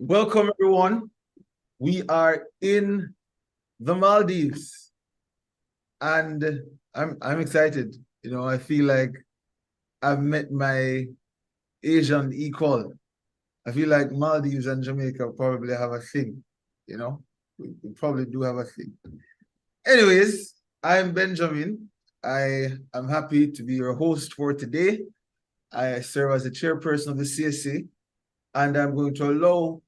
Welcome, everyone. We are in the Maldives, and I'm excited. I feel like I've met my Asian equal. I feel like Maldives and Jamaica probably have a thing. We probably do have a thing. Anyways, I'm Benjamin. I am happy to be your host for today. I serve as the chairperson of the CSA, and I'm going to allow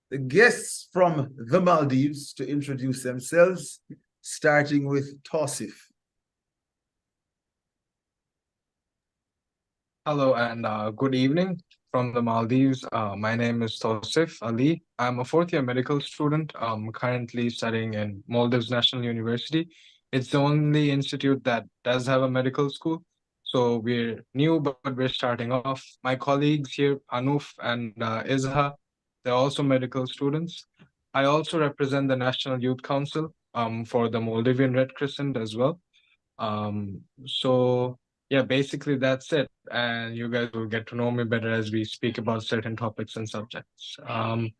the guests from the Maldives to introduce themselves, starting with Tausif. Hello and good evening from the Maldives. My name is Tausif Ali. I'm a fourth year medical student. I'm currently studying in Maldives National University. It's the only institute that does have a medical school. So we're new, but we're starting off. My colleagues here, Anuf and Izha, they're also medical students. I also represent the National Youth Council for the Maldivian Red Crescent as well. So yeah, basically that's it. And you guys will get to know me better as we speak about certain topics and subjects. I You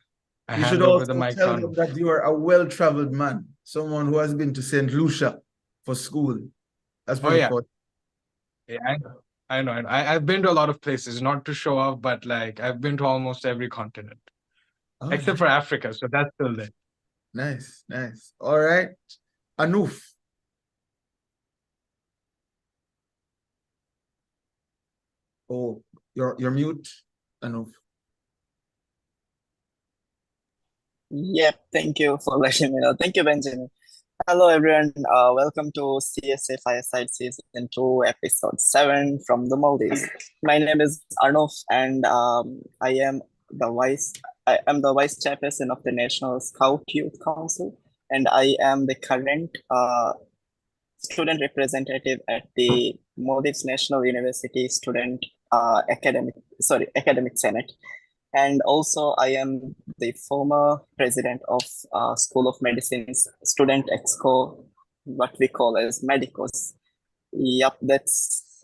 should hand over the also mic to tell them Anup. that you are a well-traveled man, someone who has been to St. Lucia for school. That's Oh pretty yeah, cool. yeah, I know. I know. I've been to a lot of places, not to show off, but like I've been to almost every continent, Oh, except for Africa. So that's still there. nice, nice. All right. Anuf. Oh, you're mute, Anuf. Yep, thank you for letting me know. Thank you, Benjamin. Hello, everyone. Welcome to CSA Fireside Season 2, Episode 7 from the Maldives. My name is Arnov, and I am the vice chairperson of the National Scout Youth Council, and I am the current student representative at the Maldives National University Student Academic Senate. And also, I am the former president of School of Medicine's Student Exco, what we call as Medicos. Yep, that's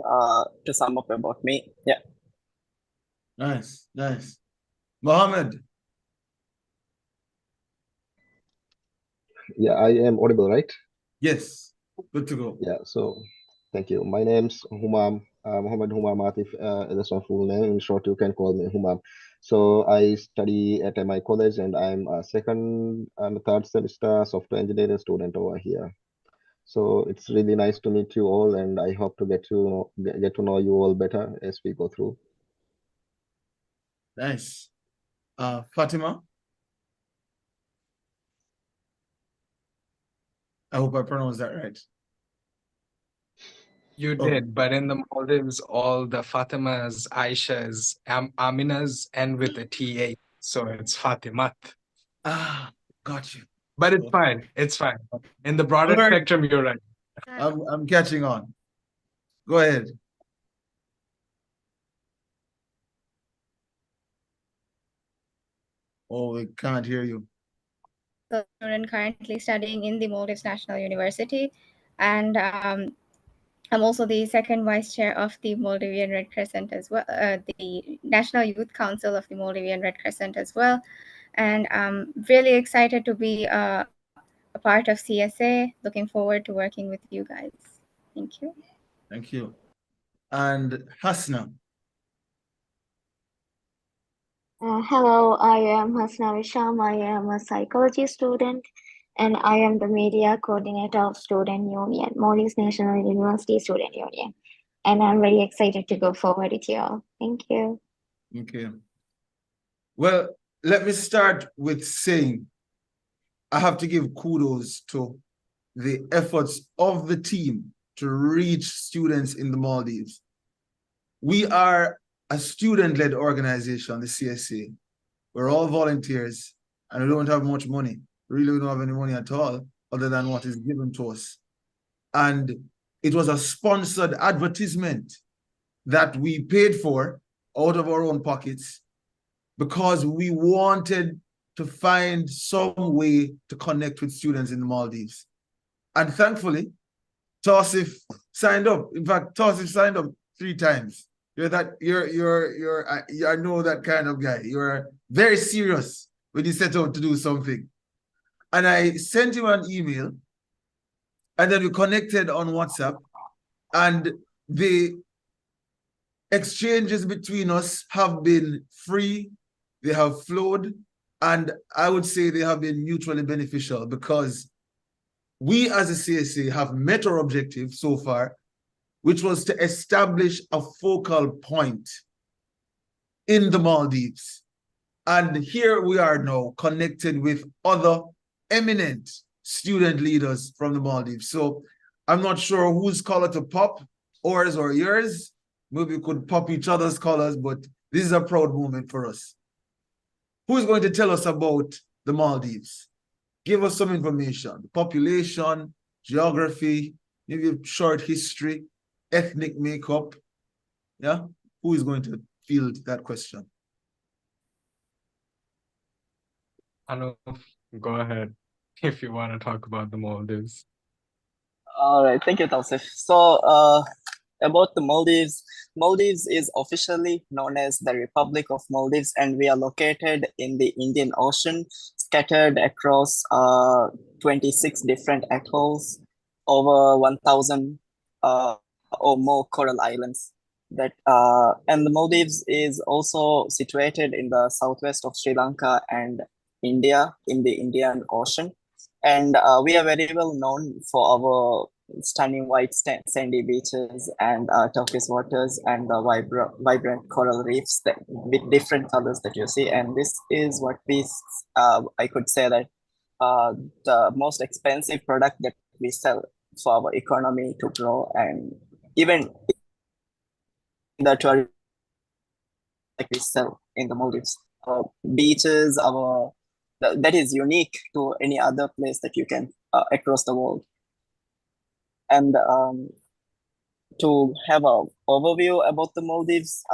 to sum up about me. Yeah. Nice, nice. Mohammed. Yeah, I am audible, right? Yes, good to go. Yeah, so thank you. My name's Humam, Muhammad Humam Atif, that's my full name. In short, you can call me Humam. So I study at my college and I'm a second and third semester software engineering student over here. So it's really nice to meet you all and I hope to get to know you all better as we go through. Nice. Fatima. I hope I pronounced that right. You Oh. did, but in the Maldives, all the Fatimas, Aishas, Aminas end with a TA. So it's Fatimat. Got you. But it's fine. It's fine. In the broader Alright. spectrum, you're right. I'm catching on. Go ahead. Oh, we can't hear you. Student currently studying in the Maldives National University, and I'm also the second vice chair of the Maldivian Red Crescent as well, the National Youth Council of the Maldivian Red Crescent as well. And I'm really excited to be a part of CSA. Looking forward to working with you guys. Thank you. Thank you. And Hasna. Hello, I am Hasna Visham. I am a psychology student and I am the media coordinator of Student Union, Maldives National University Student Union. And I'm very excited to go forward with you all. Thank you. Okay. Well, let me start with saying I have to give kudos to the efforts of the team to reach students in the Maldives. We are a student-led organization, the CSA. We're all volunteers and we don't have much money. Really, we don't have any money at all other than what is given to us. And it was a sponsored advertisement that we paid for out of our own pockets because we wanted to find some way to connect with students in the Maldives. And thankfully, Tausif signed up. In fact, Tausif signed up 3 times. I know that kind of guy. You're very serious when he set out to do something. And I sent him an email, and then we connected on WhatsApp, and the exchanges between us have been free, they have flowed, and I would say they have been mutually beneficial, because we as a CSA have met our objective so far, which was to establish a focal point in the Maldives. And here we are now connected with other eminent student leaders from the Maldives. So I'm not sure whose color to pop, ours or yours. Maybe we could pop each other's colors, but this is a proud moment for us. Who's going to tell us about the Maldives? Give us some information: the population, geography, maybe a short history, ethnic makeup. Yeah, who is going to field that question? Anup, go ahead if you want to talk about the Maldives. All right, thank you, Tausif. So, about the Maldives, Maldives is officially known as the Republic of Maldives, and we are located in the Indian Ocean, scattered across 26 different atolls, over 1,000 or more coral islands. And the Maldives is also situated in the southwest of Sri Lanka and India in the Indian Ocean. And we are very well known for our stunning white sandy beaches and turquoise waters and the vibrant coral reefs with different colors that you see. And this is what I could say that the most expensive product that we sell for our economy to grow, and even the tourism that we sell in the Maldives. Beaches, that is unique to any other place that you can across the world. And to have an overview about the Maldives,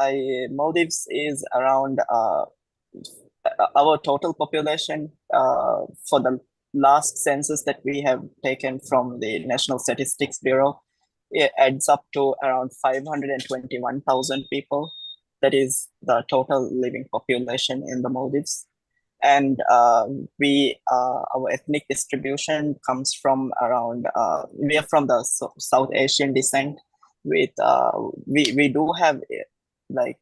Maldives is around our total population for the last census that we have taken from the National Statistics Bureau. It adds up to around 521,000 people. That is the total living population in the Maldives. And our ethnic distribution comes from around, we are from the South Asian descent. We do have like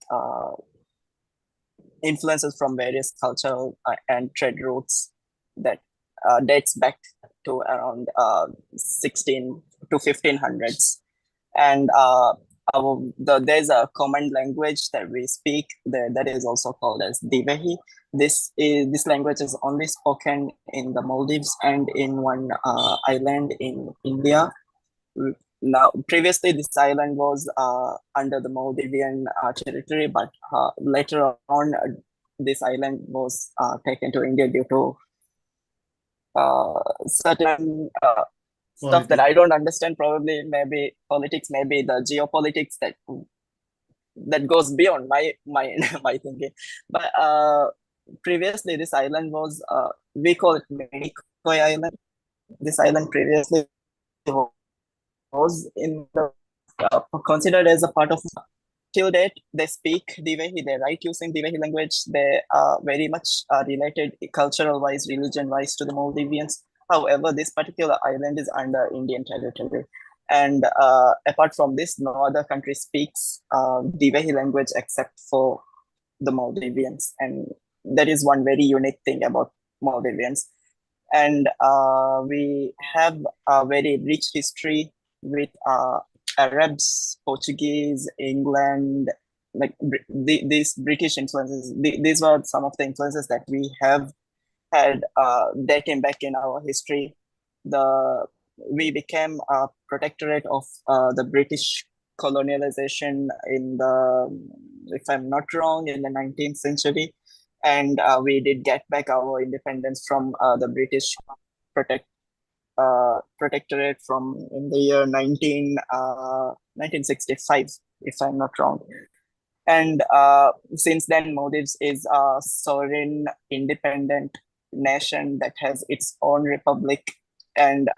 influences from various cultural and trade routes that dates back to around 16 to 1500s. And there's a common language that we speak that is also called as Divehi. This language is only spoken in the Maldives and in one island in India. Now, previously, this island was under the Maldivian territory, but later on, this island was taken to India due to certain stuff that I don't understand. Probably, maybe politics, maybe the geopolitics that goes beyond my my thinking. But previously, this island was we call it Menikoi Island. This island previously was in the considered as a part of. Till date, they speak Divehi, they write using Divehi language. They are very much related cultural-wise, religion-wise to the Maldivians. However, this particular island is under Indian territory. And apart from this, no other country speaks Divehi language except for the Maldivians. And that is one very unique thing about Maldivians. And we have a very rich history with Arabs, Portuguese, England, like these British influences. These were some of the influences that we have had dating back in our history. We became a protectorate of the British colonialization in if I'm not wrong, in the 19th century. And we did get back our independence from the British protectorate from in the year 1965, if I'm not wrong. And since then, Maldives is a sovereign, independent nation that has its own republic and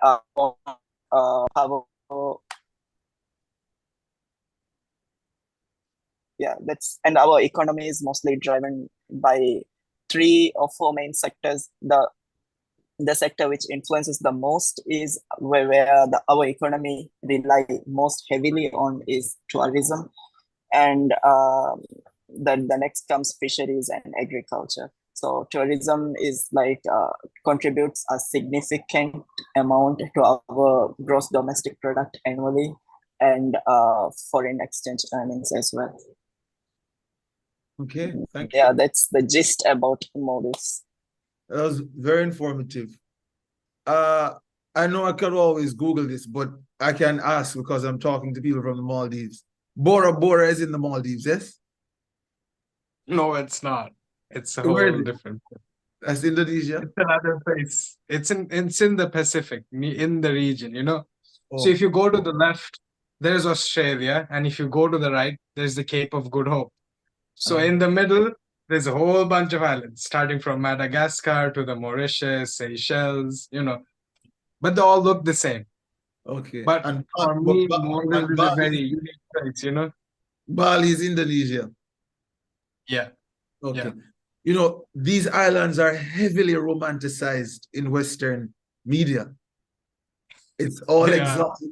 and our economy is mostly driven by three or four main sectors. The sector which influences the most is where our economy rely most heavily on is tourism, and the next comes fisheries and agriculture. So tourism is like contributes a significant amount to our gross domestic product annually, and foreign exchange earnings as well. Okay, thank you. Yeah, that's the gist about Maldives. That was very informative. I know I could always Google this, but I can ask because I'm talking to people from the Maldives. Bora Bora is in the Maldives, yes? No, it's not. It's a Where is whole it? different. That's Indonesia. It's another place. It's in the Pacific, in the region, you know. So Oh, if you go to the left, there's Australia, and if you go to the right, there's the Cape of Good Hope. So in the middle, there's a whole bunch of islands, starting from Madagascar to the Mauritius, Seychelles, you know, but they all look the same. okay. But And for but, me, but, Maldives and is a very unique place, you know. Bali is Indonesia. Yeah, Okay. yeah. You know, these islands are heavily romanticized in Western media. It's all Yeah. exotic.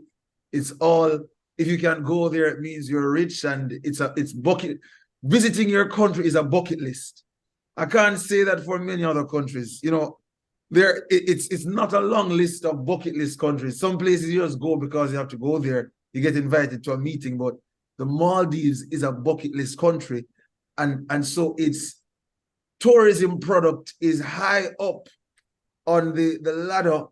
It's all, if you can go there, it means you're rich, and it's bucket. Visiting your country is a bucket list. I can't say that for many other countries. You know, it's not a long list of bucket list countries. Some places you just go because you have to go there. You get invited to a meeting, but the Maldives is a bucket list country, and so its tourism product is high up on the ladder.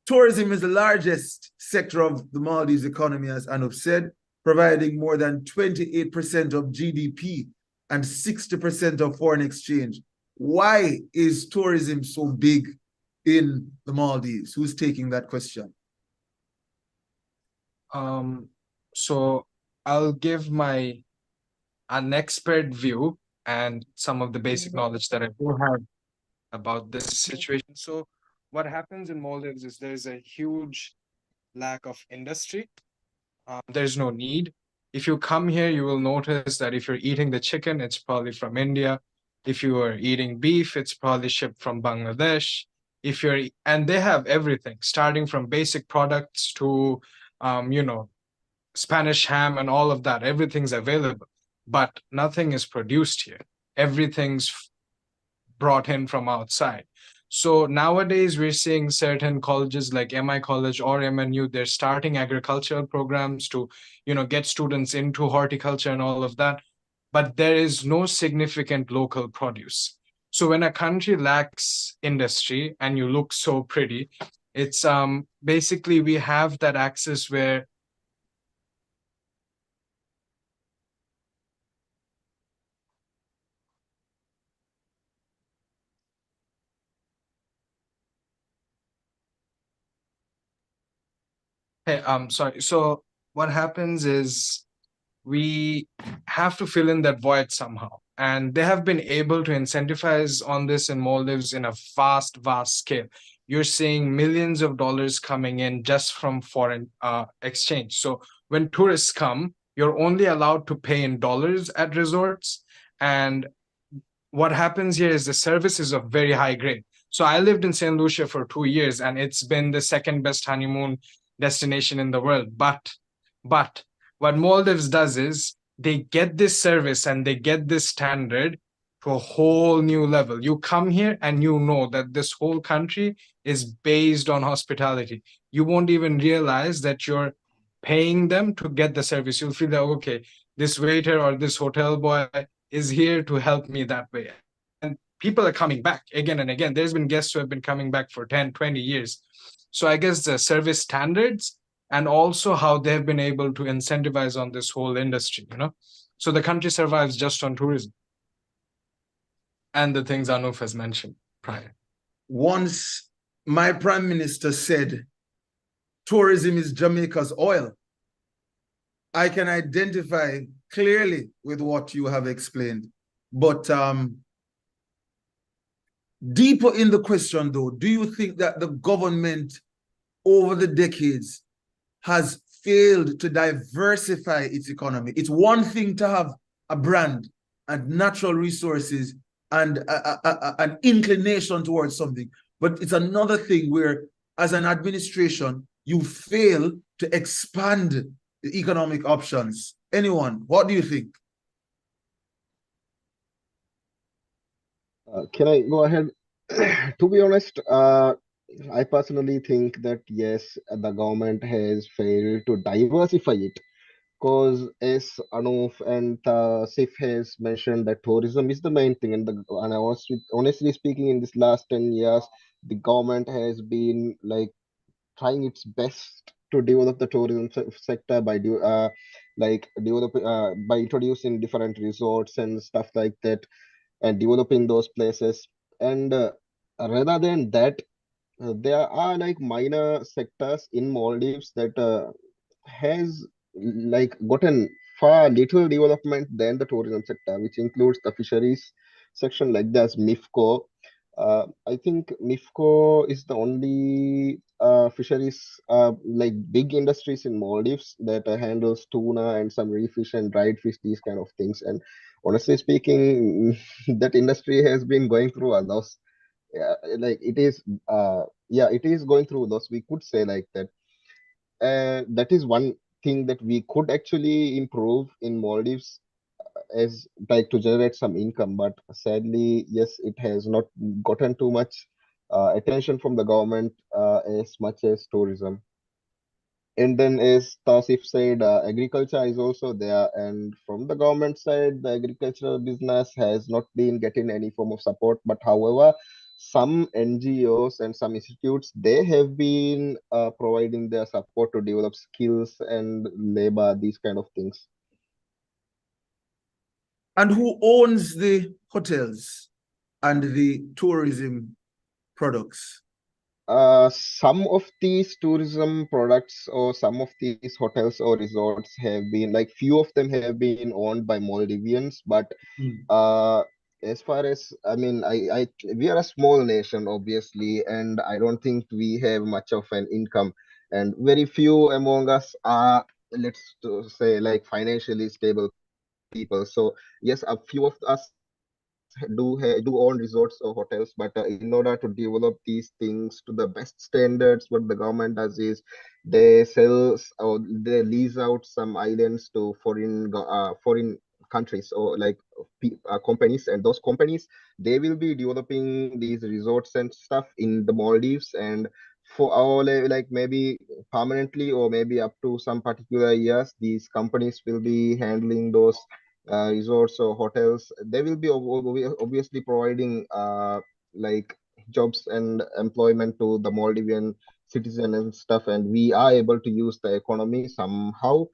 Tourism is the largest sector of the Maldives economy, as Anup said, providing more than 28% of GDP and 60% of foreign exchange. Why is tourism so big in the Maldives? Who's taking that question? So I'll give an expert view and some of the basic knowledge that I do have about this situation. So what happens in Maldives is there's a huge lack of industry. There's no need. If you come here, you will notice that if you're eating the chicken, it's probably from India. If you are eating beef, it's probably shipped from Bangladesh. And they have everything, starting from basic products to, you know, Spanish ham and all of that. Everything's available, but nothing is produced here. Everything's brought in from outside. So nowadays we're seeing certain colleges like MI College or MNU, they're starting agricultural programs to, you know, get students into horticulture and all of that. But there is no significant local produce. So when a country lacks industry and you look so pretty, it's basically we have that access where hey, sorry. So what happens is we have to fill in that void somehow. And they have been able to incentivize on this in Maldives in a vast scale. You're seeing millions of dollars coming in just from foreign exchange. So when tourists come, you're only allowed to pay in dollars at resorts. And what happens here is the service is of very high grade. So I lived in St. Lucia for 2 years, and it's been the second best honeymoon destination in the world. But what Maldives does is they get this service and they get this standard to a whole new level. You come here and you know that this whole country is based on hospitality. You won't even realize that you're paying them to get the service. You'll feel that, okay, this waiter or this hotel boy is here to help me that way. And people are coming back again and again. There's been guests who have been coming back for 10, 20 years. So I guess the service standards and also how they've been able to incentivize on this whole industry, you know? So the country survives just on tourism and the things Anup has mentioned prior. Once my prime minister said, tourism is Jamaica's oil. I can identify clearly with what you have explained. But deeper in the question, though, do you think that the government over the decades has failed to diversify its economy? It's one thing to have a brand and natural resources and an inclination towards something. But it's another thing where, as an administration, you fail to expand the economic options. Anyone, what do you think? Can I go ahead? To be honest, I personally think that yes, the government has failed to diversify it. Because as Anup and Sif has mentioned, that tourism is the main thing, and honestly speaking, in this last 10 years, the government has been like trying its best to develop the tourism sector by by introducing different resorts and stuff like that, and developing those places. And rather than that, there are like minor sectors in Maldives that has like gotten far little development than the tourism sector, which includes the fisheries section, like there's MIFCO. I think MIFCO is the only fisheries like big industries in Maldives that handles tuna and some reef fish and dried fish, these kind of things. And honestly speaking, that industry has been going through a loss. Yeah, like it is yeah, it is going through loss, we could say like that. That is one thing that we could actually improve in Maldives, as like to generate some income. But sadly, yes, it has not gotten too much attention from the government as much as tourism. And then, as Tasif said, agriculture is also there. And from the government side, the agricultural business has not been getting any form of support. But however, some NGOs and some institutes, they have been providing their support to develop skills and labor, these kind of things. And who owns the hotels and the tourism products? Some of these tourism products or some of these hotels or resorts have been like few of them have been owned by Maldivians, but uh, as far as I mean, we are a small nation, obviously, and I don't think we have much of an income, and very few among us are, let's say, like financially stable people. So yes, a few of us do own resorts or hotels, but in order to develop these things to the best standards, what the government does is they or they lease out some islands to foreign countries or like companies, and those companies, they will be developing these resorts and stuff in the Maldives, and for our like maybe permanently or maybe up to some particular years, these companies will be handling those resorts or hotels. They will be obviously providing like jobs and employment to the Maldivian citizen and stuff, and we are able to use the economy somehow.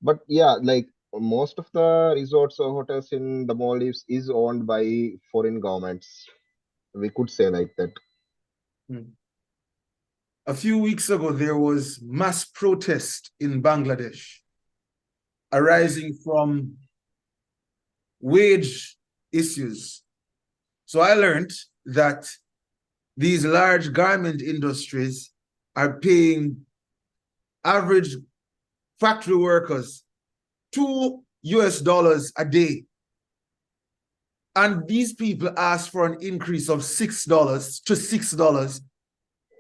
But yeah, like most of the resorts or hotels in the Maldives is owned by foreign governments. We could say like that. A few weeks ago, there was mass protest in Bangladesh arising from wage issues. So I learned that these large garment industries are paying average factory workers $2 a day. And these people asked for an increase of $6 to $6,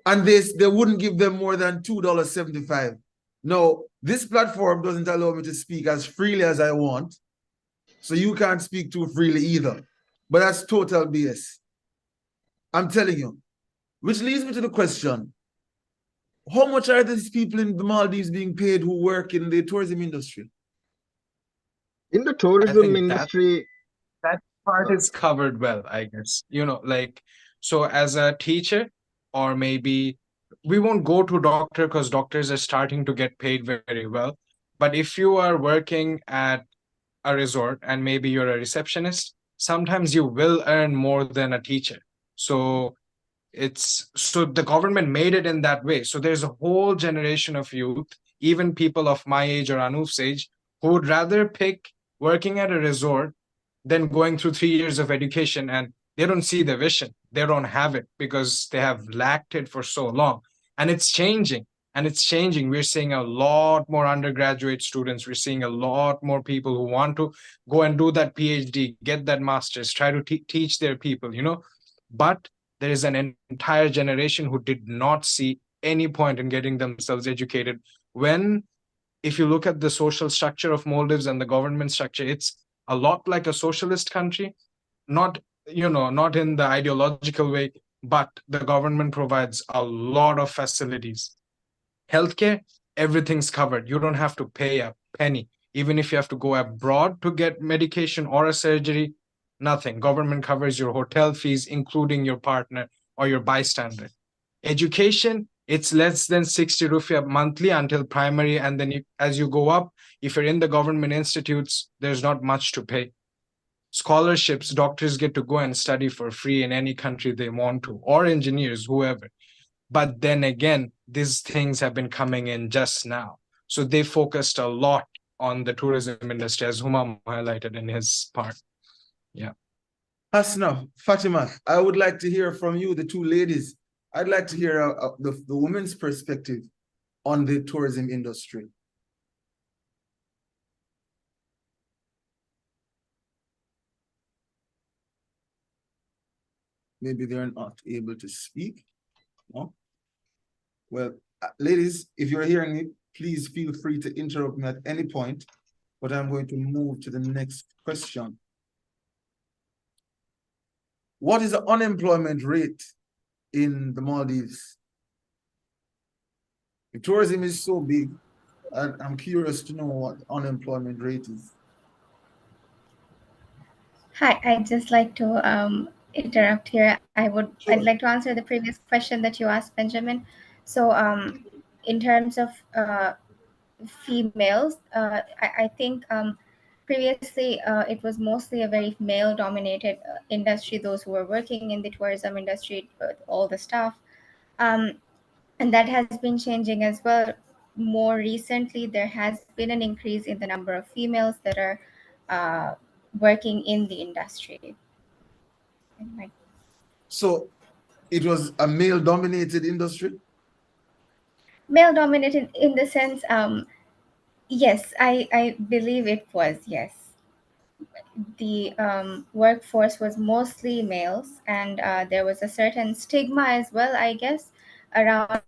and they wouldn't give them more than $2.75. Now, this platform doesn't allow me to speak as freely as I want, so you can't speak too freely either. But that's total BS. I'm telling you. Which leads me to the question, how much are these people in the Maldives being paid who work in the tourism industry? In the tourism industry, that part is covered well, I guess. Like, so as a teacher, or maybe we won't go to doctor because doctors are starting to get paid very well. But if you are working at a resort and maybe you're a receptionist, sometimes you will earn more than a teacher. So the government made it in that way. So there's a whole generation of youth, even people of my age or Anuf's age, who would rather pick working at a resort than going through 3 years of education, and they don't see the vision. They don't have it because they have lacked it for so long. And it's changing. And it's changing. We're seeing a lot more undergraduate students. We're seeing a lot more people who want to go and do that PhD, get that master's, try to teach their people, But there is an entire generation who did not see any point in getting themselves educated. When, if you look at the social structure of Maldives and the government structure, it's a lot like a socialist country, not not in the ideological way, but the government provides a lot of facilities. Healthcare, everything's covered. You don't have to pay a penny. Even if you have to go abroad to get medication or a surgery, nothing. Government covers your hotel fees, including your partner or your bystander. Education, it's less than 60 rupiah monthly until primary. And then as you go up, if you're in the government institutes, there's not much to pay. Scholarships, doctors get to go and study for free in any country they want to, or engineers, whoever. But then again, these things have been coming in just now. So they focused a lot on the tourism industry, as Humam highlighted in his part. Yeah. Hasna, Fatima, I would like to hear from you, the two ladies. I'd like to hear the women's perspective on the tourism industry. Maybe they're not able to speak. No? Well, ladies, if you're hearing me, please feel free to interrupt me at any point, but I'm going to move to the next question. What is the unemployment rate in the Maldives? The tourism is so big, I'm curious to know what the unemployment rate is. Hi, I'd just like to interrupt here. Sure. I'd like to answer the previous question that you asked, Benjamin. So in terms of females, I think previously it was mostly a very male-dominated industry, those who were working in the tourism industry, all the staff. And that has been changing as well. More recently, there has been an increase in the number of females that are working in the industry. So it was a male-dominated industry? Male-dominated in the sense, yes, I believe it was, yes. The workforce was mostly males, and there was a certain stigma as well, I guess, around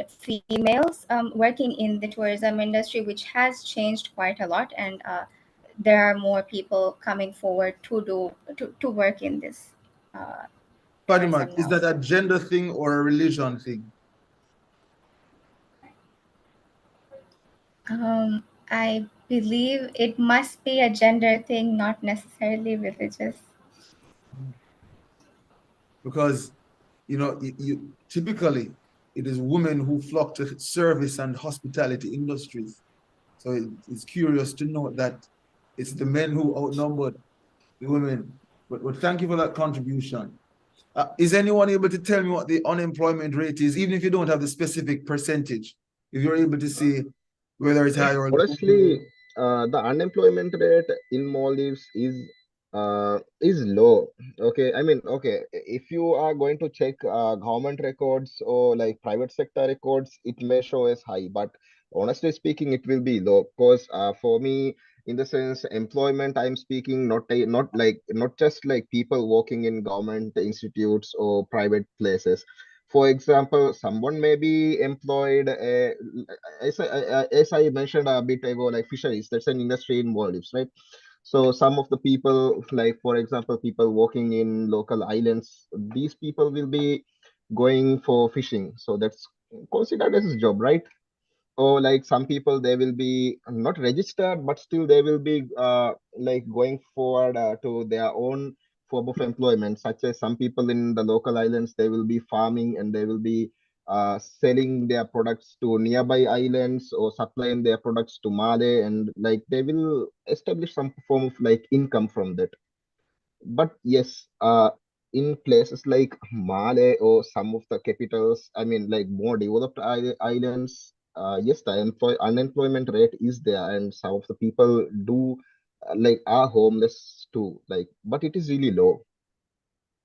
females working in the tourism industry, which has changed quite a lot, and there are more people coming forward to work in this. Fatima, is that a gender thing or a religion thing? I believe it must be a gender thing, not necessarily religious. Because, you typically, it is women who flock to service and hospitality industries. So it's curious to note that it's the men who outnumbered the women. But thank you for that contribution. Is anyone able to tell me what the unemployment rate is, even if you don't have the specific percentage? If you're able to say whether it's higher or low? Honestly, the unemployment rate in Maldives is low. Okay, I mean, okay, if you are going to check government records or like private sector records, it may show as high, but honestly speaking, it will be low. Because for me, in the sense employment, I'm speaking not just like people working in government institutes or private places. For example, someone may be employed as I mentioned a bit ago, like fisheries, that's an industry in Maldives, right? So some of the people, like for example, people working in local islands, these people will be going for fishing. So that's considered as a job, right? Or like some people, they will be not registered, but still they will be like going forward to their own form of employment, such as some people in the local islands, they will be farming and they will be selling their products to nearby islands or supplying their products to Male, and like they will establish some form of like income from that. But yes, in places like Male or some of the capitals, I mean, like more developed islands, yes, the unemployment rate is there, and some of the people do like are homeless too. Like, but it is really low.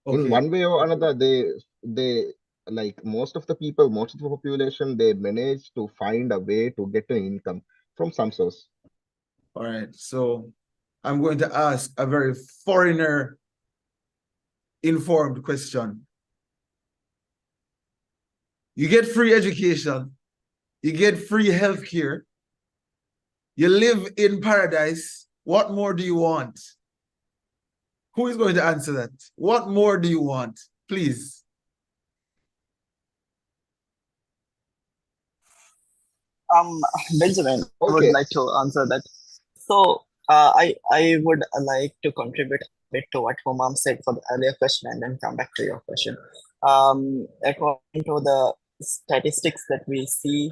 In Okay. one way or another, they like most of the people, most of the population, they manage to find a way to get an income from some source. All right, so I'm going to ask a very foreigner informed question. You get free education, you get free healthcare, you live in paradise. What more do you want? Who is going to answer that? What more do you want? Please. Benjamin, I would Okay. like to answer that. So, I would like to contribute a bit to what Humam said for the earlier question and then come back to your question. According to the statistics that we see,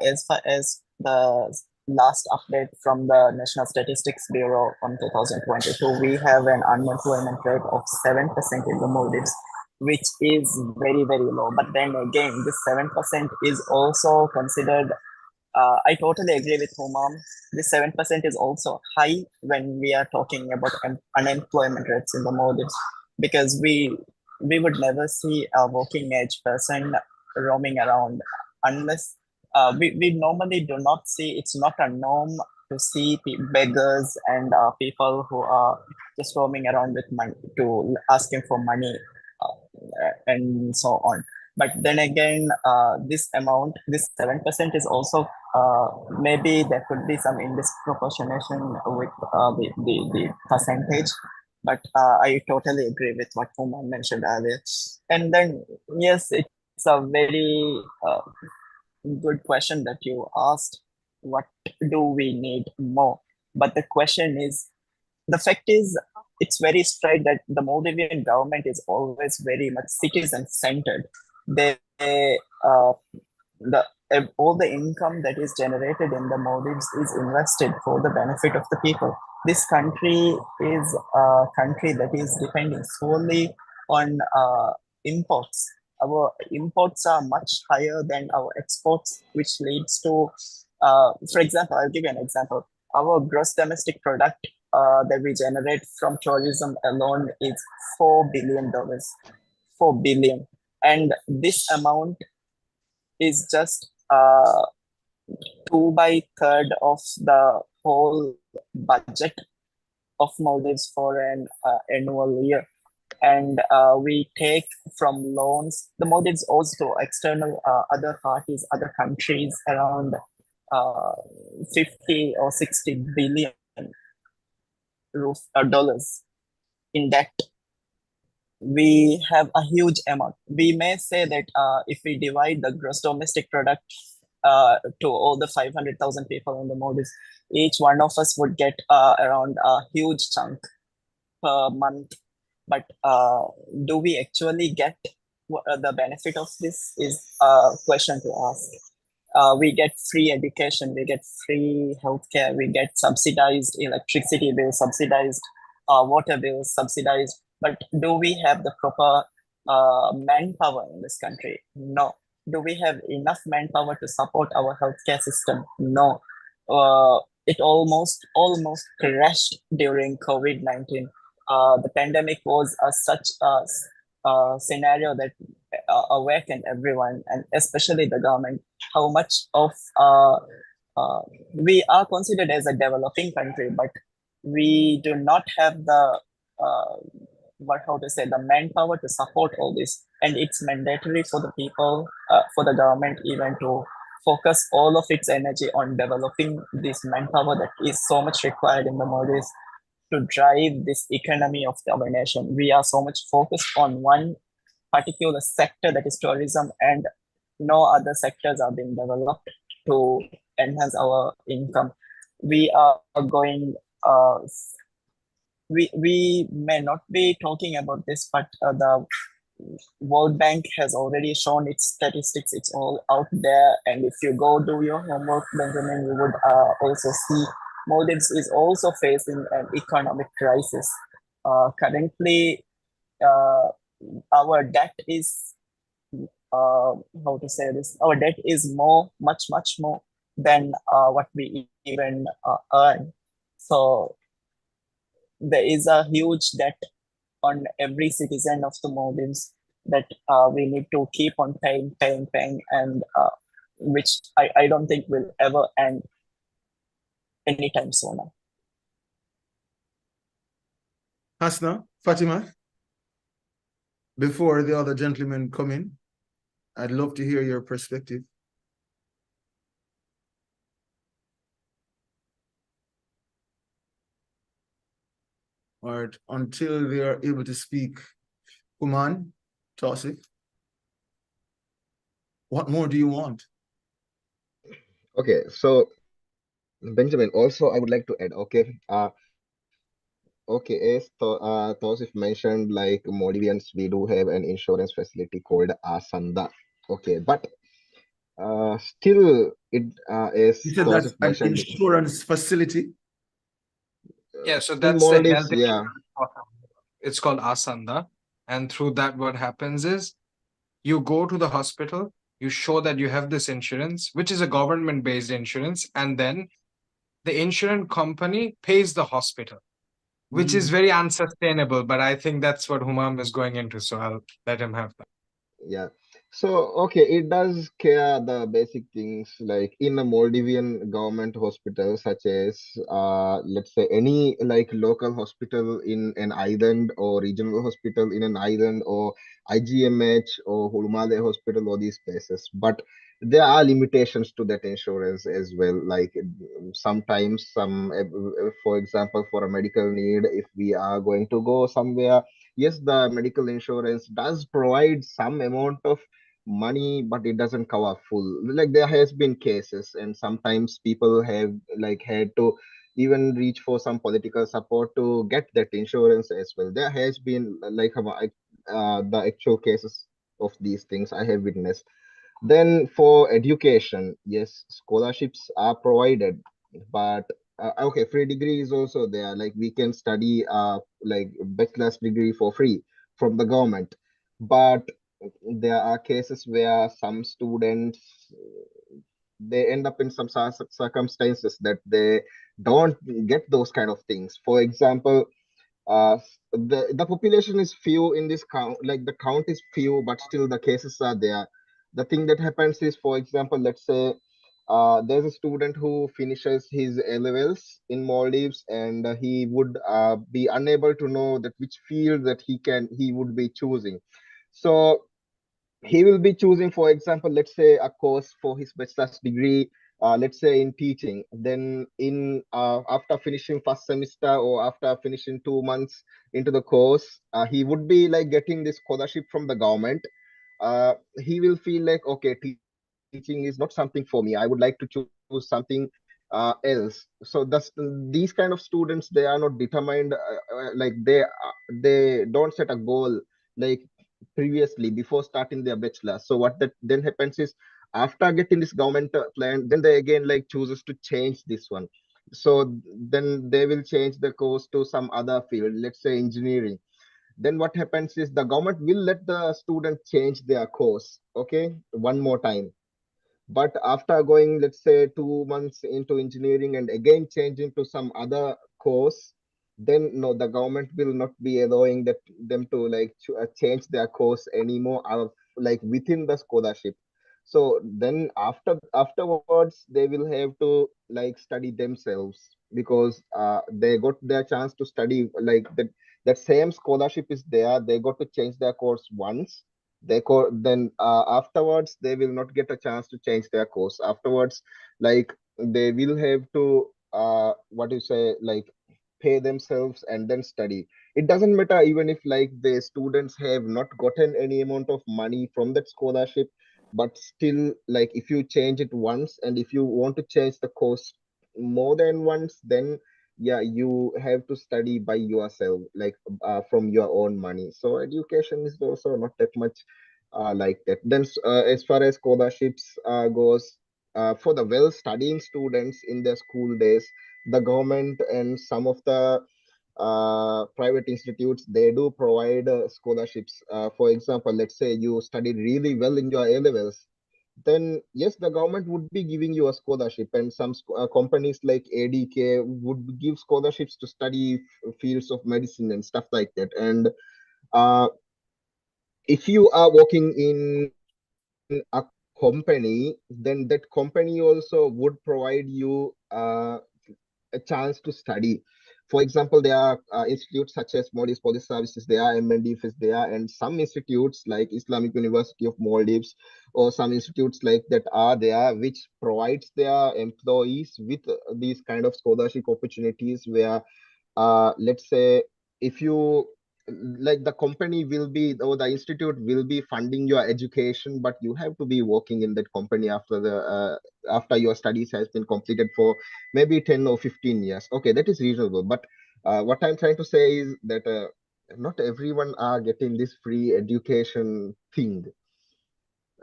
as far as the last update from the National Statistics Bureau on 2022, we have an unemployment rate of 7% in the Maldives, which is very, very low. But then again, this 7% is also considered. I totally agree with Humam. This 7% is also high when we are talking about unemployment rates in the Maldives, because we would never see a working age person roaming around unless we normally do not see, it's not a norm to see beggars and people who are just roaming around with money to asking for money and so on. But then again, this amount, this 7% is also maybe there could be some indisproportionation with the percentage. But I totally agree with what Fuman mentioned earlier. And then, yes, it's a very good question that you asked. What do we need more? But the question is, the fact is, it's very straight that the Moldavian government is always very much citizen-centered. They the all the income that is generated in the Maldives is invested for the benefit of the people. This country is a country that is depending solely on imports. Our imports are much higher than our exports, which leads to, for example, I'll give you an example. Our gross domestic product that we generate from tourism alone is $4 billion. 4 billion. And this amount is just 2/3 of the whole budget of Maldives for an annual year. And we take from loans. The Maldives owes to external other parties, other countries around 50 or 60 billion dollars in debt. We have a huge amount. We may say that if we divide the gross domestic product to all the 500,000 people in the Maldives, each one of us would get around a huge chunk per month. But do we actually get the benefit of this is a question to ask. We get free education, we get free healthcare, we get subsidized electricity bills, subsidized water bills, subsidized. But do we have the proper manpower in this country? No. Do we have enough manpower to support our healthcare system? No. It almost crashed during COVID-19. The pandemic was such a scenario that awakened everyone, and especially the government, how much of we are considered as a developing country, but we do not have the the manpower to support all this. And it's mandatory for the people, for the government even to focus all of its energy on developing this manpower that is so much required in the Maldives to drive this economy of our nation. We are so much focused on one particular sector, that is tourism, and no other sectors are being developed to enhance our income. We are going we may not be talking about this, but the World Bank has already shown its statistics. It's all out there. And if you go do your homework, Benjamin, you would also see Maldives is also facing an economic crisis. Currently, our debt is, our debt is much more than what we even earn. So there is a huge debt on every citizen of the Maldives. that we need to keep on paying, and which I don't think will ever end anytime sooner. Hasna, Fatima, before the other gentlemen come in, I'd love to hear your perspective. All right, until they are able to speak, Kuman, Tausif, what more do you want? Okay, so Benjamin, also I would like to add, okay, as Tausif mentioned, like Maldivians, we do have an insurance facility called Asanda. Okay, but still, it as You said that's Tausif an mentioned, insurance facility? Yeah, so in that's the Maldives, health yeah, insurance portal. It's called Asanda. And through that, what happens is you go to the hospital, you show that you have this insurance, which is a government-based insurance, and then the insurance company pays the hospital, which is very unsustainable. But I think that's what Humam is going into, so I'll let him have that. yeah. So, okay, it does care the basic things like in a Maldivian government hospital, such as, let's say, any like local hospital in an island or regional hospital in an island or IGMH or Hulmale Hospital or these places. But there are limitations to that insurance as well. Like sometimes for example, for a medical need, if we are going to go somewhere, yes, the medical insurance does provide some amount of money, but it doesn't cover full. Like there has been cases, and sometimes people have like had to even reach for some political support to get that insurance as well. There has been the actual cases of these things I have witnessed. Then for education, yes, scholarships are provided, but okay, free degree is also there. Like we can study like bachelor's degree for free from the government, but there are cases where some students they end up in some circumstances that they don't get those kind of things. For example, the population is few in this count, like the count is few, but still the cases are there. The thing that happens is, for example, let's say there's a student who finishes his A levels in Maldives, and he would be unable to know that which field that he would be choosing. So he will be choosing, for example, let's say a course for his bachelor's degree, let's say in teaching. Then in after finishing first semester or after finishing 2 months into the course, he would be like getting this scholarship from the government. He will feel like, okay, teaching is not something for me, I would like to choose something else. So these kind of students, they are not determined, like they don't set a goal like previously before starting their bachelor. So what that then happens is, after getting this government plan, then they again like chooses to change this one. So then they will change the course to some other field, let's say engineering. Then what happens is the government will let the student change their course, okay, one more time. But after going, let's say, 2 months into engineering and again changing to some other course, then no, the government will not be allowing them to like change their course anymore, like within the scholarship. So then afterwards they will have to like study themselves, because they got their chance to study like that same scholarship is there. They got to change their course once. Then afterwards they will not get a chance to change their course afterwards. Like they will have to what do you say, like pay themselves and then study. It doesn't matter even if like the students have not gotten any amount of money from that scholarship, but still, like if you change it once and if you want to change the course more than once, then yeah, you have to study by yourself, like from your own money. So education is also not that much like that. Then as far as scholarships goes, for the well studying students in their school days, the government and some of the private institutes, they do provide scholarships. For example, let's say you studied really well in your A levels, then yes, the government would be giving you a scholarship, and some companies like ADK would give scholarships to study fields of medicine and stuff like that. And uh, if you are working in a company, then that company also would provide you a chance to study. For example, there are institutes such as Maldives Police Services, there are MNDF is there, and some institutes like Islamic University of Maldives, or some institutes like that are there, which provides their employees with these kind of scholarship opportunities where let's say if you like the company will be or the institute will be funding your education, but you have to be working in that company after the after your studies has been completed for maybe 10 or 15 years. Okay, that is reasonable, but what I'm trying to say is that not everyone are getting this free education thing.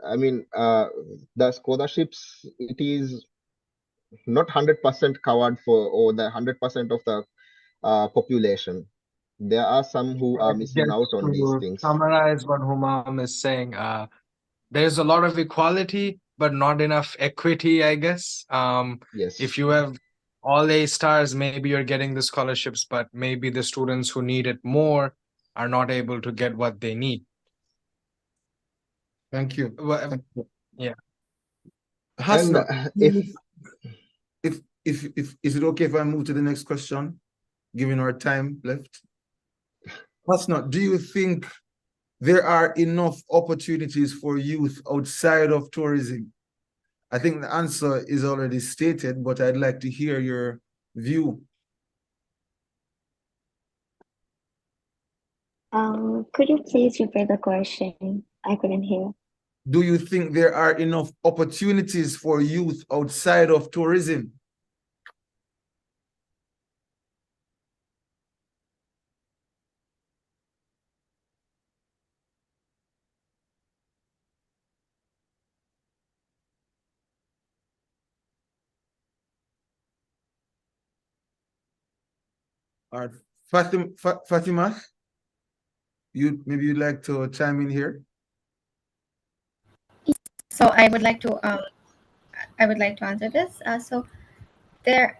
I mean, the scholarships, it is not 100% covered for, or the 100% of the population. There are some who I are missing guess out on these to things. summarize what Humam is saying, there's a lot of equality, but not enough equity, I guess. Yes. If you have all A stars, maybe you're getting the scholarships, but maybe the students who need it more are not able to get what they need. Thank you. Well, Thank you. yeah. And Hasna, if is it okay if I move to the next question, given our time left? Hasna, do you think there are enough opportunities for youth outside of tourism? I think the answer is already stated, but I'd like to hear your view. Could you please repeat the question? I couldn't hear. Do you think there are enough opportunities for youth outside of tourism? All right, Fatima, maybe you'd like to chime in here. So I would like to answer this. So there,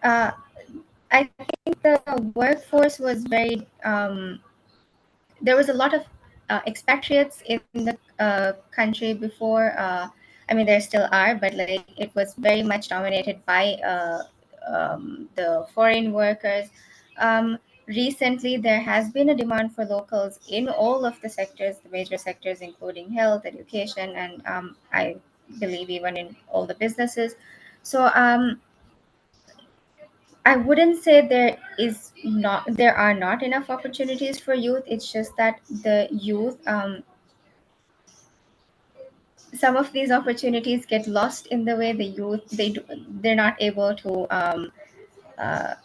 I think the workforce was very there was a lot of expatriates in the country before. I mean, there still are, but like it was very much dominated by the foreign workers. Recently, there has been a demand for locals in all of the sectors, the major sectors, including health, education, and I believe even in all the businesses. So I wouldn't say there are not enough opportunities for youth. It's just that the youth, some of these opportunities get lost in the way the youth they're not able to uh,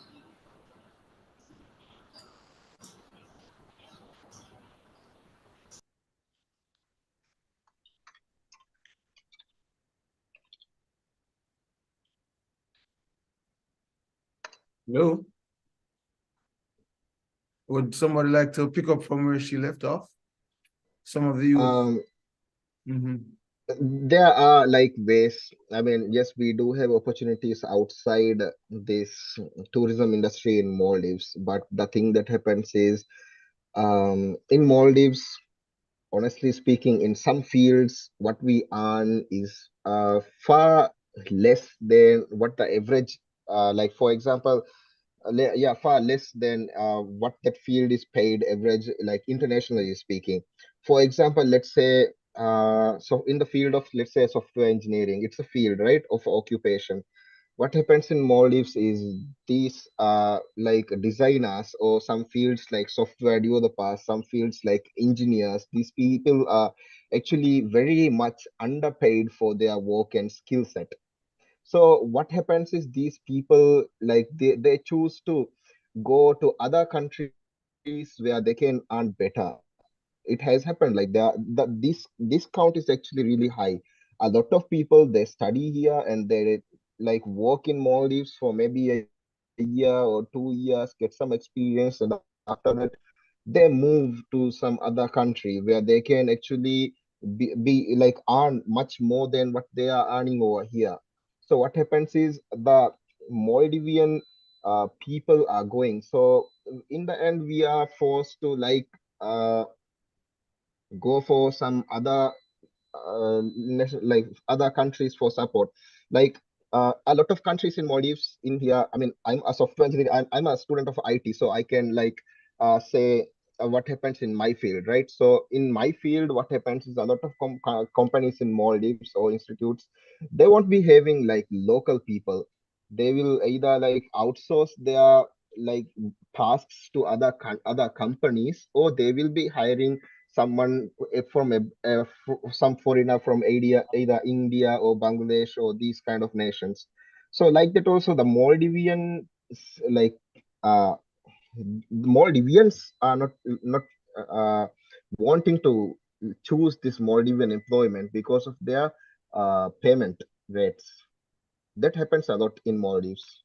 Hello? Would somebody like to pick up from where she left off? Some of the youth. There are like ways. I mean, yes, we do have opportunities outside this tourism industry in Maldives, but the thing that happens is in Maldives, honestly speaking, in some fields, what we earn is far less than what the average, like for example, yeah, far less than what that field is paid average, like internationally speaking. For example, let's say, so in the field of, let's say, software engineering, it's a field, right, of occupation. What happens in Maldives is these like designers, or some fields like software developers, some fields like engineers, these people are actually very much underpaid for their work and skill set. So what happens is these people, like they choose to go to other countries where they can earn better. It has happened like this count is actually really high. A lot of people, they study here and they like work in Maldives for maybe a year or 2 years, get some experience, and after that they move to some other country where they can actually be like earn much more than what they are earning over here. So what happens is the Maldivian people are going. So in the end, we are forced to like go for some other like other countries for support. Like a lot of countries in Maldives, India. I mean, I'm a software engineer. I'm a student of IT, so I can like say what happens in my field, right? So in my field, what happens is a lot of companies in Maldives or institutes, they won't be having like local people. They will either like outsource their like tasks to other companies, or they will be hiring someone from some foreigner from either India or Bangladesh or these kind of nations. So like that also the Maldivian like uh Maldivians are not uh, wanting to choose this Maldivian employment because of their payment rates. That happens a lot in Maldives.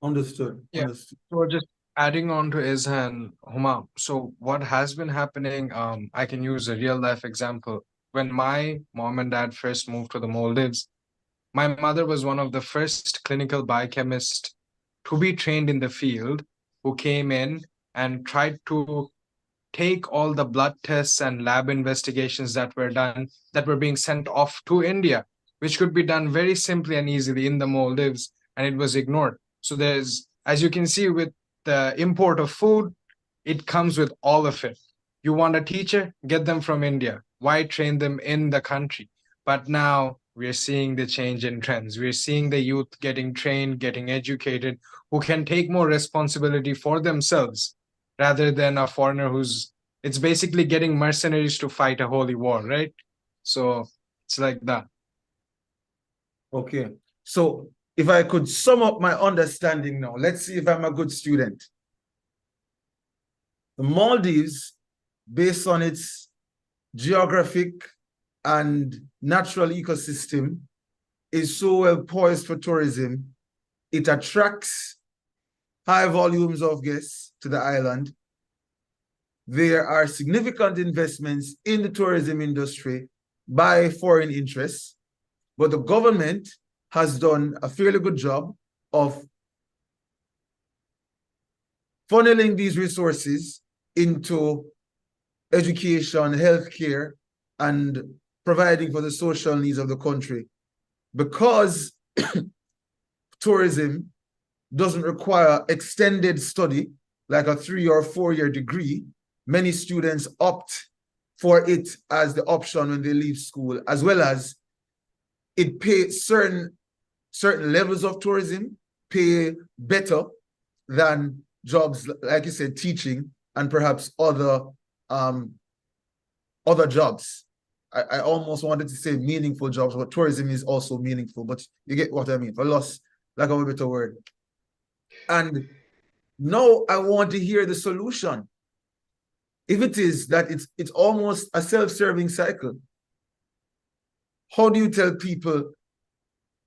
Understood. Yeah. Understood. So just adding on to Izha and Huma. So what has been happening, I can use a real life example. When my mom and dad first moved to the Maldives, my mother was one of the first clinical biochemists to be trained in the field who came in and tried to take all the blood tests and lab investigations that were done that were being sent off to India, which could be done very simply and easily in the Maldives, and it was ignored. So there's, as you can see, with the import of food, it comes with all of it. You want a teacher, get them from India. Why train them in the country? But now we're seeing the change in trends. We're seeing the youth getting trained, getting educated, who can take more responsibility for themselves rather than a foreigner who's it's basically getting mercenaries to fight a holy war, right? So it's like that. Okay. So if I could sum up my understanding now, let's see if I'm a good student. The Maldives, based on its geographic and natural ecosystem, is so well poised for tourism. It attracts high volumes of guests to the island. There are significant investments in the tourism industry by foreign interests, but the government has done a fairly good job of funneling these resources into education, healthcare, and providing for the social needs of the country. Because tourism doesn't require extended study, like a 3 or 4 year degree, many students opt for it as the option when they leave school, as well as it pays certain levels of tourism pay better than jobs, like you said, teaching and perhaps other jobs. I almost wanted to say meaningful jobs, but tourism is also meaningful, but you get what I mean, for loss, lack of a better word. And now I want to hear the solution. If it is that it's almost a self-serving cycle, how do you tell people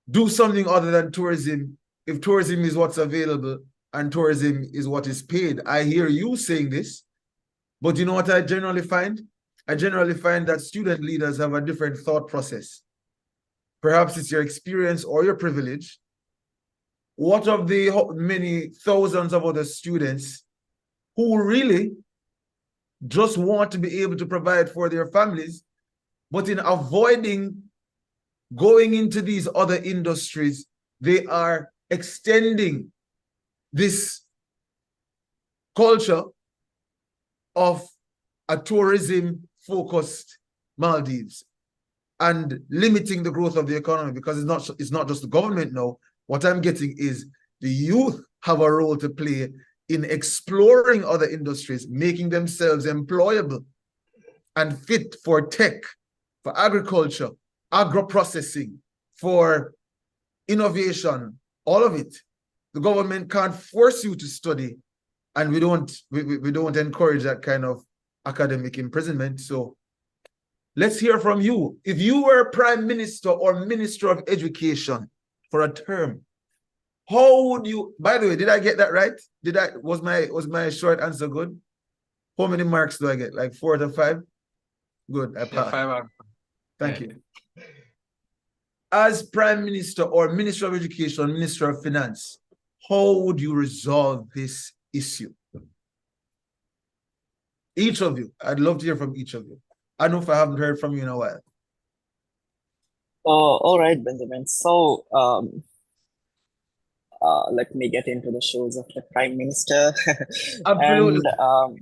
do something other than tourism if tourism is what's available and tourism is what is paid? I hear you saying this, but you know what I generally find? I generally find that student leaders have a different thought process. Perhaps it's your experience or your privilege. What of the many thousands of other students who really just want to be able to provide for their families, but in avoiding going into these other industries, they are extending this culture of a tourism-focused Maldives and limiting the growth of the economy, because it's not just the government now. What I'm getting is the youth have a role to play in exploring other industries, making themselves employable and fit for tech, for agriculture, agro-processing, for innovation, all of it. The government can't force you to study, and we don't encourage that kind of academic imprisonment. So let's hear from you. If you were Prime Minister or Minister of Education for a term, how would you, by the way, did I get that right? Was my short answer good? How many marks do I get? Like 4 to 5? Good, I passed. Yeah, 5 out of 5. Thank you. As Prime Minister or Minister of Education, Minister of Finance, how would you resolve this issue? Each of you. I'd love to hear from each of you. I know if I haven't heard from you in a while. Oh, all right, Benjamin. So, let me get into the shoes of the Prime Minister. Absolutely. And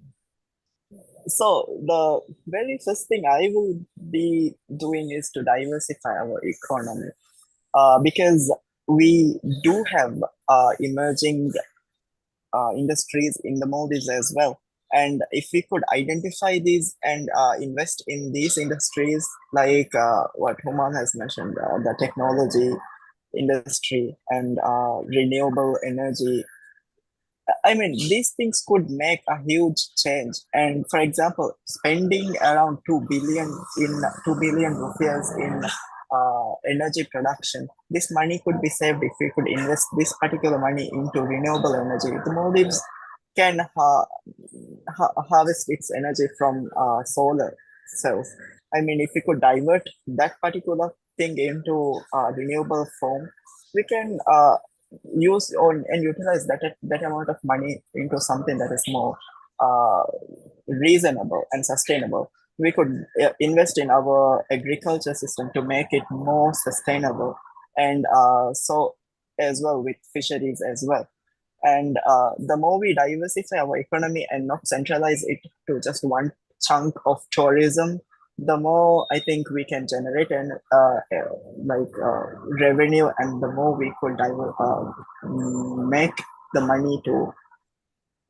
so the very first thing I will be doing is to diversify our economy, because we do have emerging industries in the Maldives as well. And if we could identify these and invest in these industries, like what Human has mentioned, the technology industry and renewable energy, I mean, these things could make a huge change. And for example, spending around 2 billion rupees in energy production, this money could be saved if we could invest this particular money into renewable energy. The Maldives can harvest its energy from solar cells. I mean, if we could divert that particular thing into renewable form, we can use on and utilize that amount of money into something that is more uh, reasonable and sustainable. We could invest in our agriculture system to make it more sustainable, and so as well with fisheries as well. And the more we diversify our economy and not centralize it to just one chunk of tourism, the more I think we can generate and revenue, and the more we could make the money to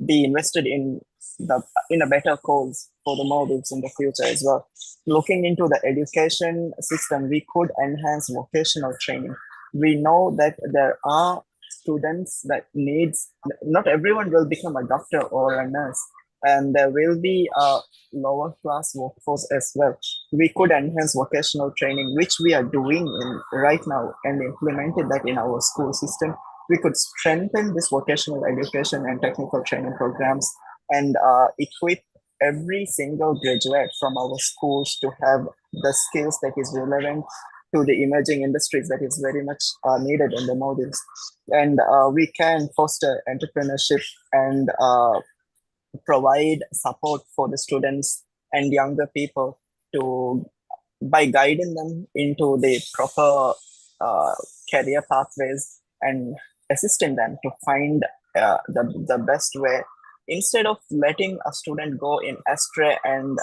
be invested in a better cause for the Maldives in the future as well. Looking into the education system, we could enhance vocational training. We know that there are students that needs, not everyone will become a doctor or a nurse, and there will be a lower class workforce as well. We could enhance vocational training, which we are doing right now, and implemented that in our school system. We could strengthen this vocational education and technical training programs, and equip every single graduate from our schools to have the skills that is relevant to the emerging industries that is very much needed in the Maldives. And we can foster entrepreneurship and provide support for the students and younger people to, by guiding them into the proper career pathways and assisting them to find the best way, instead of letting a student go in astray and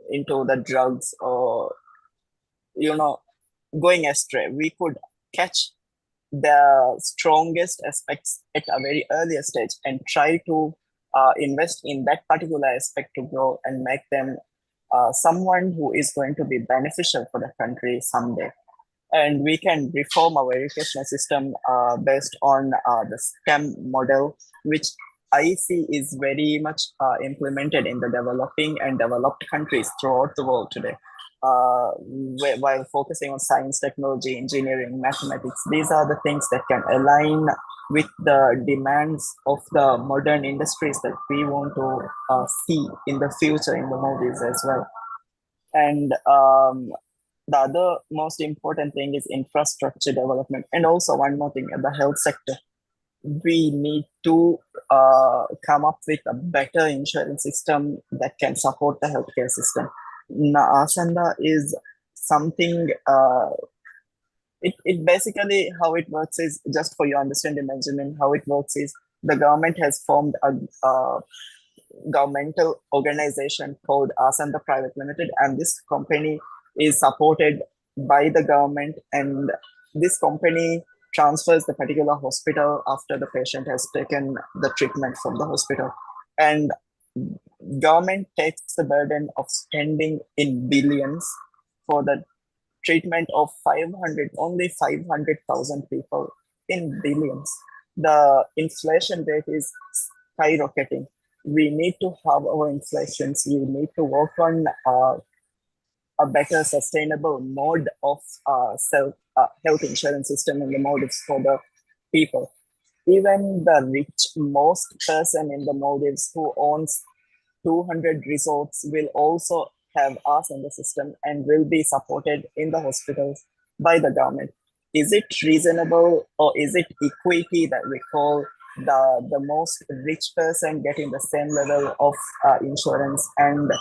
into the drugs, or going astray. We could catch the strongest aspects at a very earlier stage and try to invest in that particular aspect to grow and make them someone who is going to be beneficial for the country someday. And we can reform our educational system based on the STEM model, which I see is very much implemented in the developing and developed countries throughout the world today. While focusing on science, technology, engineering, mathematics, these are the things that can align with the demands of the modern industries that we want to see in the future in the Maldives as well. And the other most important thing is infrastructure development. And also one more thing, the health sector. We need to come up with a better insurance system that can support the healthcare system. Asanda is something, it basically, how it works is, just for your understanding, Benjamin, how it works is the government has formed a governmental organization called Asanda Private Limited, and this company is supported by the government, and this company transfers the particular hospital after the patient has taken the treatment from the hospital, and government takes the burden of spending in billions for the treatment of 500,000 people, in billions. The inflation rate is skyrocketing. We need to have our inflations. We need to work on a better sustainable mode of health insurance system in the Maldives for the people. Even the most person in the Maldives who owns 200 resorts will also have us in the system and will be supported in the hospitals by the government. Is it reasonable, or is it equity that we call the most rich person getting the same level of insurance, and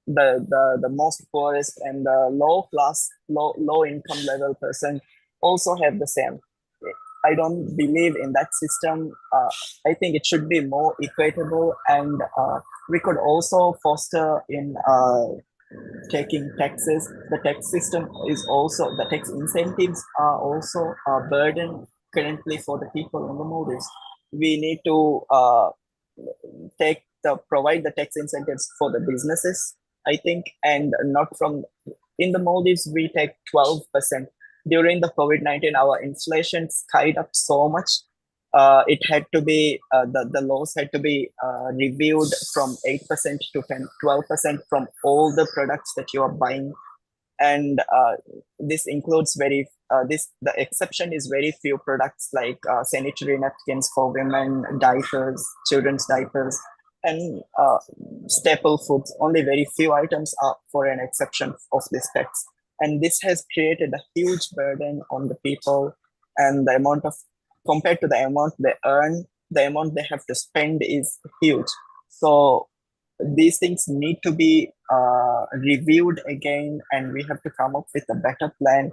the most poorest and the low class, low income level person also have the same. I don't believe in that system. I think it should be more equitable, and we could also foster in taking taxes. The tax system is also, the tax incentives are also a burden currently for the people in the Maldives. We need to provide the tax incentives for the businesses, I think, and not from, in the Maldives we take 12%. During the COVID-19, our inflation skyrocketed up so much. It had to be the laws had to be reviewed from 8% to 12% from all the products that you are buying, and this includes the exception is very few products like sanitary napkins for women, diapers, children's diapers, and staple foods. Only very few items are for an exception of this tax, and this has created a huge burden on the people, and the amount of, compared to the amount they earn, the amount they have to spend is huge. So these things need to be reviewed again, and we have to come up with a better plan,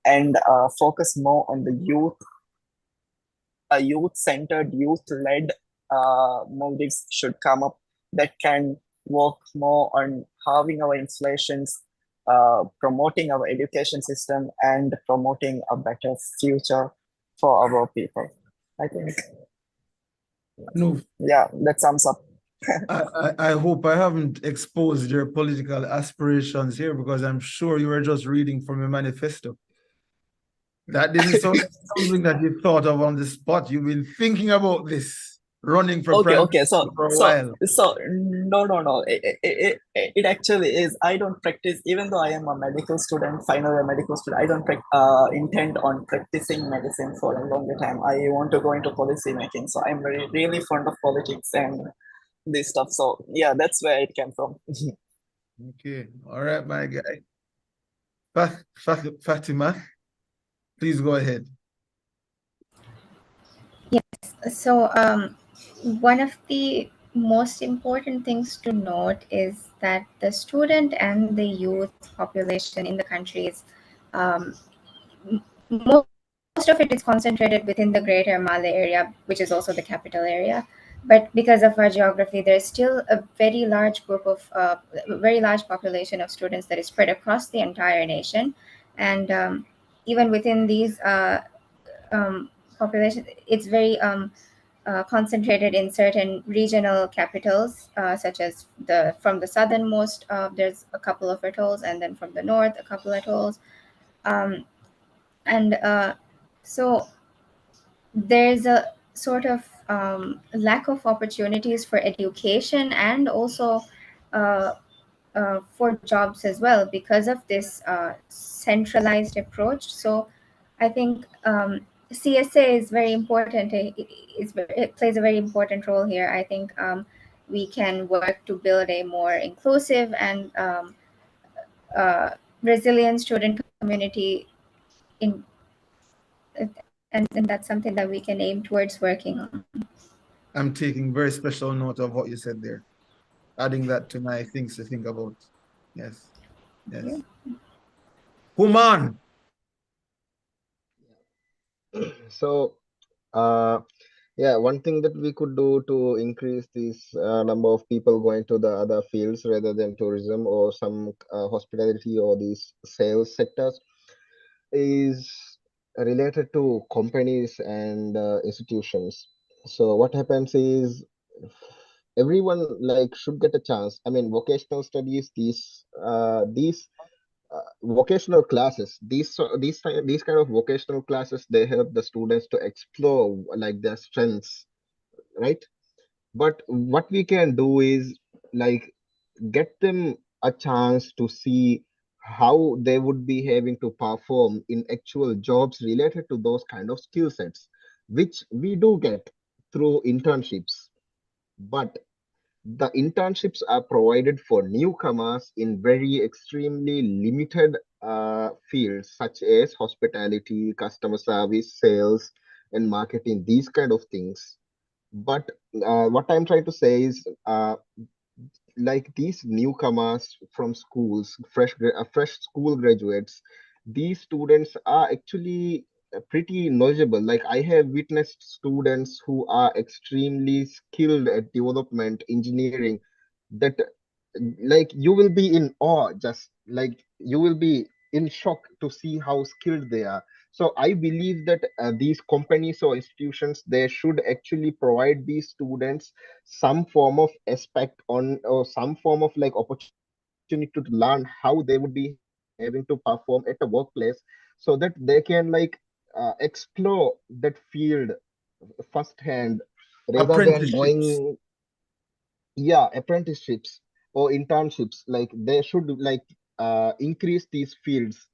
and focus more on the youth, a youth-centered, youth-led Maldives should come up that can work more on halving our inflations, promoting our education system, and promoting a better future for our people. I think, No, yeah, that sums up. I hope I haven't exposed your political aspirations here, because I'm sure you were just reading from a manifesto. That didn't sound like something that you thought of on the spot. You've been thinking about this, running for Okay, president for a while. no. It actually is. I don't practice, even though I am a medical student, final year medical student. I don't intend on practicing medicine for a longer time. I want to go into policy making. So I'm really fond of politics and this stuff. So yeah, that's where it came from. Okay, all right, my guy. Fatima, please go ahead. So, one of the most important things to note is that the student and the youth population in the country is, most of it is concentrated within the greater Malay area, which is also the capital area. But because of our geography, there's still a very large group of, very large population of students that is spread across the entire nation. And even within these populations, it's very concentrated in certain regional capitals, such as from the southernmost, there's a couple of atolls, and then from the north, a couple of atolls. And so there's a sort of lack of opportunities for education, and also for jobs as well, because of this centralized approach. So I think CSA is very important. It plays a very important role here. I think we can work to build a more inclusive and resilient student community in, and that's something that we can aim towards working on. I'm taking very special note of what you said there, adding that to my things to think about. Yes, yes. Yeah. Human. So, yeah, one thing that we could do to increase this number of people going to the other fields rather than tourism or some hospitality or these sales sectors is related to companies and institutions. So what happens is everyone like should get a chance. I mean, vocational studies, these vocational classes, these kind of vocational classes, they help the students to explore like their strengths, right? But what we can do is like get them a chance to see how they would be having to perform in actual jobs related to those kind of skill sets, which we do get through internships. But the internships are provided for newcomers in very extremely limited fields such as hospitality, customer service, sales, and marketing, these kind of things. But what I'm trying to say is, like these newcomers from schools, fresh school graduates, these students are actually pretty knowledgeable. Like I have witnessed students who are extremely skilled at development, engineering, that like you will be in awe, just like you will be in shock to see how skilled they are. So I believe that these companies or institutions, they should actually provide these students some form of aspect on, or some form of like opportunity to learn how they would be having to perform at a workplace, so that they can like explore that field firsthand, rather than Apprenticeships. going, yeah, apprenticeships or internships. Like they should like increase these fields,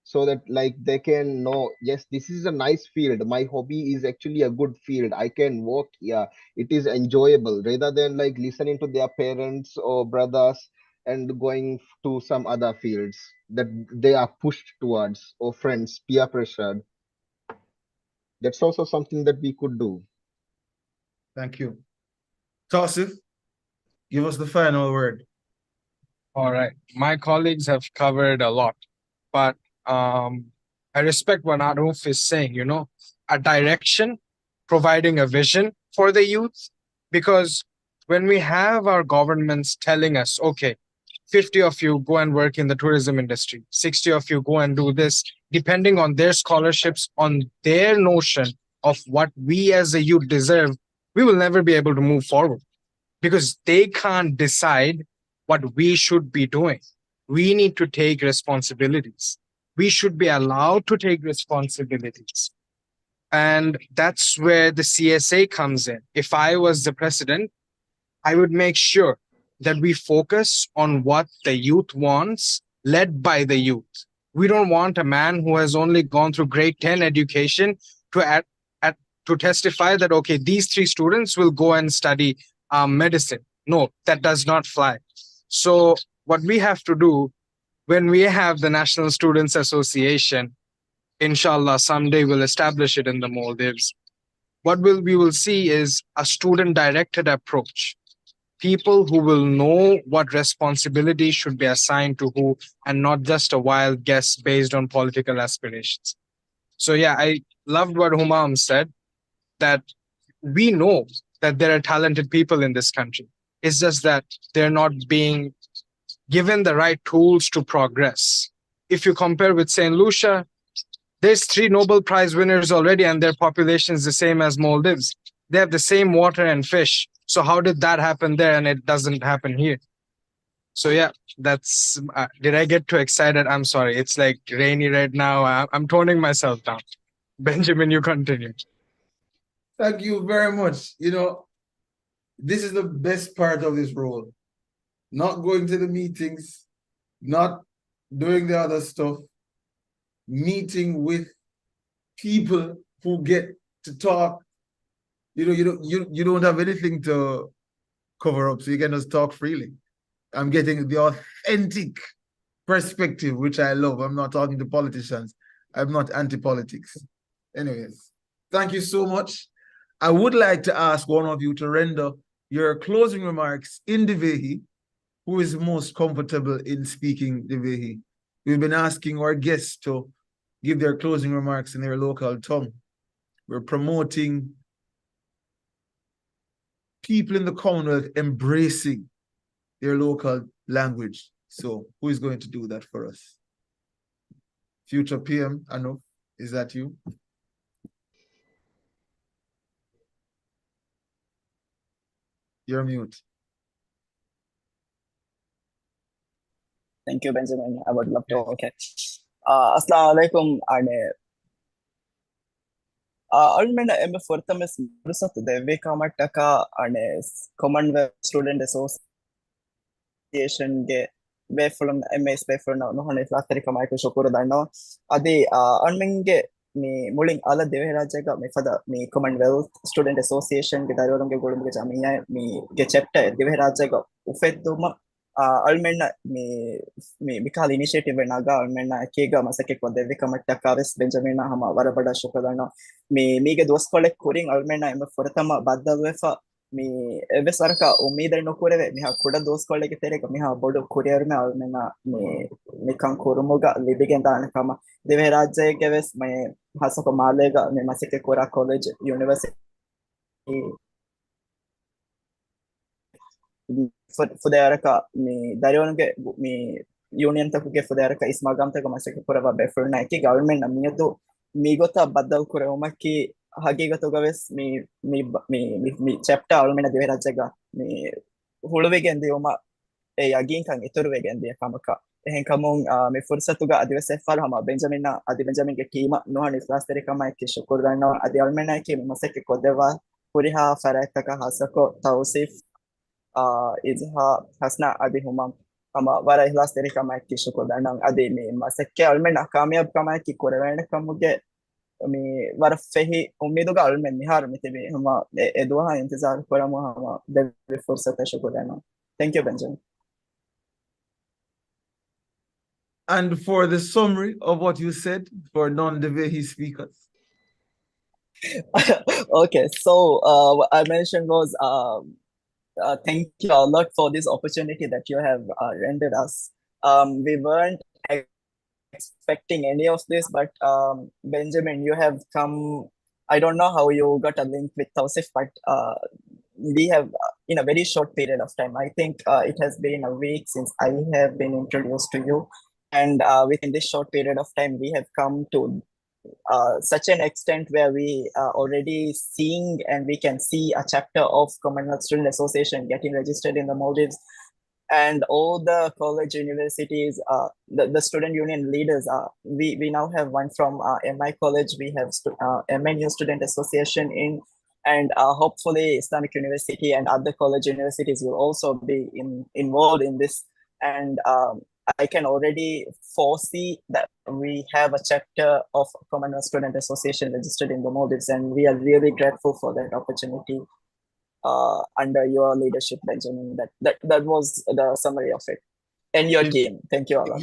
so that like they can know, yes, this is a nice field, my hobby is actually a good field, I can work here, it is enjoyable, rather than like listening to their parents or brothers and going to some other fields that they are pushed towards, or friends peer pressured. That's also something that we could do. Thank you. Tausif, give us the final word. All right. My colleagues have covered a lot, but I respect what Aruf is saying, a direction, providing a vision for the youth. Because when we have our governments telling us, okay, 50 of you go and work in the tourism industry, 60 of you go and do this, depending on their scholarships, on their notion of what we as a youth deserve, we will never be able to move forward because they can't decide what we should be doing. We need to take responsibilities. We should be allowed to take responsibilities. And that's where the CSA comes in. If I was the president, I would make sure that we focus on what the youth wants, led by the youth. We don't want a man who has only gone through grade 10 education to to testify that, okay, these three students will go and study medicine. No, that does not fly. So what we have to do when we have the National Students Association, inshallah, someday we'll establish it in the Maldives. What we will see is a student directed approach, people who will know what responsibility should be assigned to who, and not just a wild guess based on political aspirations. So yeah, I loved what Humam said, that we know that there are talented people in this country. It's just that they're not being given the right tools to progress. If you compare with St. Lucia, there's 3 Nobel Prize winners already, and their population is the same as Maldives. They have the same water and fish. So how did that happen there and it doesn't happen here? So yeah, that's. Did I get too excited? I'm sorry. It's like rainy right now. I'm toning myself down. Benjamin, you continue. Thank you very much. This is the best part of this role. Not going to the meetings, not doing the other stuff, meeting with people who get to talk. You don't have anything to cover up, so you can just talk freely. I'm getting the authentic perspective, which I love. I'm not talking to politicians. I'm not anti-politics. Anyways, thank you so much. I would like to ask one of you to render your closing remarks in Divehi. Who is most comfortable in speaking Divehi? We've been asking our guests to give their closing remarks in their local tongue. We're promoting people in the Commonwealth embracing their local language. So who is going to do that for us? Future PM, Anu, is that you? You're mute. Thank you, Benjamin. I would love to. Okay. Assalamu alaikum. Almena emme fortames brusat deve kamataka Commonwealth Student Association ge befulam MS befulna nohane flaterika maiku shukura dannawa adi almenge me muling ala deve rajyaga me fada me Commonwealth Student Association ge darulunge golumge jamiya me ge chapter deve rajyaga ufedduma almenna me mikal initiative naga almenna kega masake ko devika matta kaves Benjamin hama warabada shukadana mege dos kollek kurin almenna em foratama baddalwefa me evesaraka umidar nokureve miha kuda dos kollege tereka miha bodu kuriyarme almenna mikan kurumuga libigen dana kama deve rajyege ves me hasako malega me masake kora college university fuderaka mi darionge mi union takuge fuderaka ismagamtaka masake kurava befulna ki government namiyadu mi gota baddal kurewmaki hagigatoga ves mi chapter almena deve rajyaga mi huluvegen dioma e yaginkan iturvegen dia kamaka ehen kamun me fursatuga adivese fal hama Benjamin adi Benjamin ge team nohani class tere kama ek shukur ganna adi almena ki masake kodeva puriha farakaka hasako tawsif izha hasna adi humam ama wara ihlas tere kama ki shukur ganna adi me masake almena kamyab kama ki korevena kamuge me wara fehi ummiduga almen nihar mitebe huma eduha intizar koramu hama de fursata shukur ganna. Thank you, Benjamin. And for the summary of what you said for non-Devehi speakers. Okay, so what I mentioned was thank you a lot for this opportunity that you have rendered us. We weren't expecting any of this, but Benjamin, you have come. I don't know how you got a link with Tausif, but we have in a very short period of time. I think it has been a week since I have been introduced to you, and within this short period of time, we have come to such an extent where we are already seeing and we can see a chapter of Commonwealth Student Association getting registered in the Maldives, and all the college universities, the student union leaders. We now have one from MI College. We have MNU Student Association and hopefully Islamic University and other college universities will also be involved in this. And I can already foresee that we have a chapter of Commonwealth Student Association registered in the Maldives, and we are really grateful for that opportunity under your leadership, Benjamin. That was the summary of it. And your team. Thank you, Allah.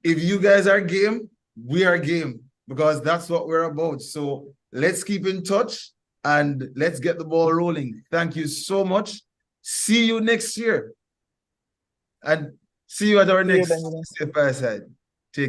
If you guys are game, we are game, because that's what we're about. So let's keep in touch and let's get the ball rolling. Thank you so much. See you next year. And see you at our next Fireside.